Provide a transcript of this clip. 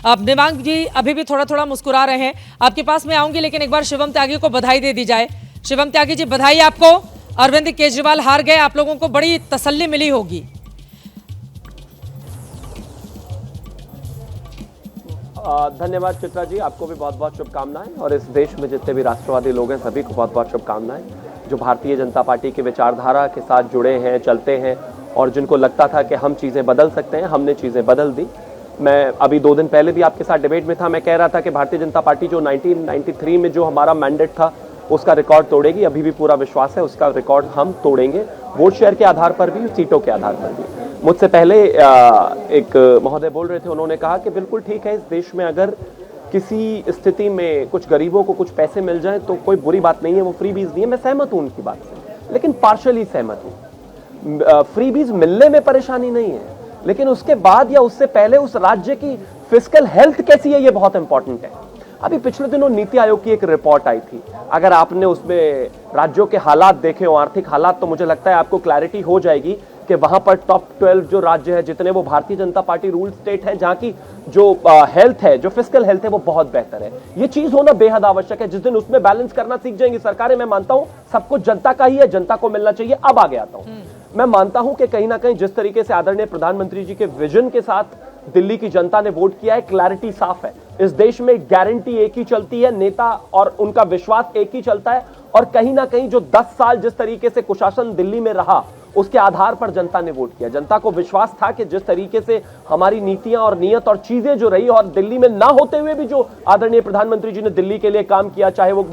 अब दिमाग जी अभी भी थोड़ा थोड़ा मुस्कुरा रहे हैं। आपके पास मैं आऊंगी, लेकिन एक बार शिवम त्यागी को बधाई दे दी जाए। शिवम त्यागी जी, बधाई आपको। अरविंद केजरीवाल हार गए, आप लोगों को बड़ी तसल्ली मिली होगी। धन्यवाद चित्रा जी, आपको भी बहुत बहुत शुभकामनाएं और इस देश में जितने भी राष्ट्रवादी लोग हैं सभी को बहुत बहुत शुभकामनाएं, जो भारतीय जनता पार्टी की विचारधारा के साथ जुड़े हैं, चलते हैं और जिनको लगता था कि हम चीज़ें बदल सकते हैं, हमने चीज़ें बदल दी। मैं अभी 2 दिन पहले भी आपके साथ डिबेट में था, मैं कह रहा था कि भारतीय जनता पार्टी जो 1993 में जो हमारा मैंडेट था उसका रिकॉर्ड तोड़ेगी। अभी भी पूरा विश्वास है उसका रिकॉर्ड हम तोड़ेंगे, वोट शेयर के आधार पर भी, सीटों के आधार पर भी। मुझसे पहले एक महोदय बोल रहे थे, उन्होंने कहा कि बिल्कुल ठीक है, इस देश में अगर किसी स्थिति में कुछ गरीबों को कुछ पैसे मिल जाए तो कोई बुरी बात नहीं है, वो फ्रीबीज नहीं है। मैं सहमत हूं उनकी बात से, लेकिन पार्शली सहमत हूं। फ्रीबीज मिलने में परेशानी नहीं है, लेकिन उसके बाद या उससे पहले उस राज्य की फिस्कल हेल्थ कैसी है, ये बहुत इंपॉर्टेंट है। अभी पिछले दिनों नीति आयोग की एक रिपोर्ट आई थी, अगर आपने उसमें राज्यों के हालात देखे हो, आर्थिक हालात, तो मुझे लगता है आपको क्लैरिटी हो जाएगी कि वहां पर टॉप 12 जो राज्य है जितने, वो Bharatiya Janata party rule state है, जहां की जो हेल्थ है, जो फिस्कल हेल्थ है, वो बहुत बेहतर है। ये चीज होना बेहद आवश्यक है। जिस दिन उसमें बैलेंस करना सीख जाएंगी सरकारें, मैं मानता हूं सब कुछ जनता का ही है, जनता को मिलना चाहिए। अब आगे आता हूं, मैं मानता हूं कि कहीं ना कहीं जिस तरीके से आदरणीय प्रधानमंत्री जी के विजन के साथ दिल्ली की जनता ने वोट किया है, क्लैरिटी साफ है। इस देश में गारंटी एक ही चलती है, नेता और उनका विश्वास एक ही चलता है। और कहीं ना कहीं जो 10 साल जिस तरीके से कुशासन दिल्ली में रहा, उसके आधार पर जनता ने वोट किया। जनता को विश्वास था कि जिस तरीके से हमारी नीतियां और नियत और चीजें जो रही, और दिल्ली में ना होते हुए भी जो आदरणीय प्रधानमंत्री जी ने दिल्ली के लिए काम किया, चाहे वो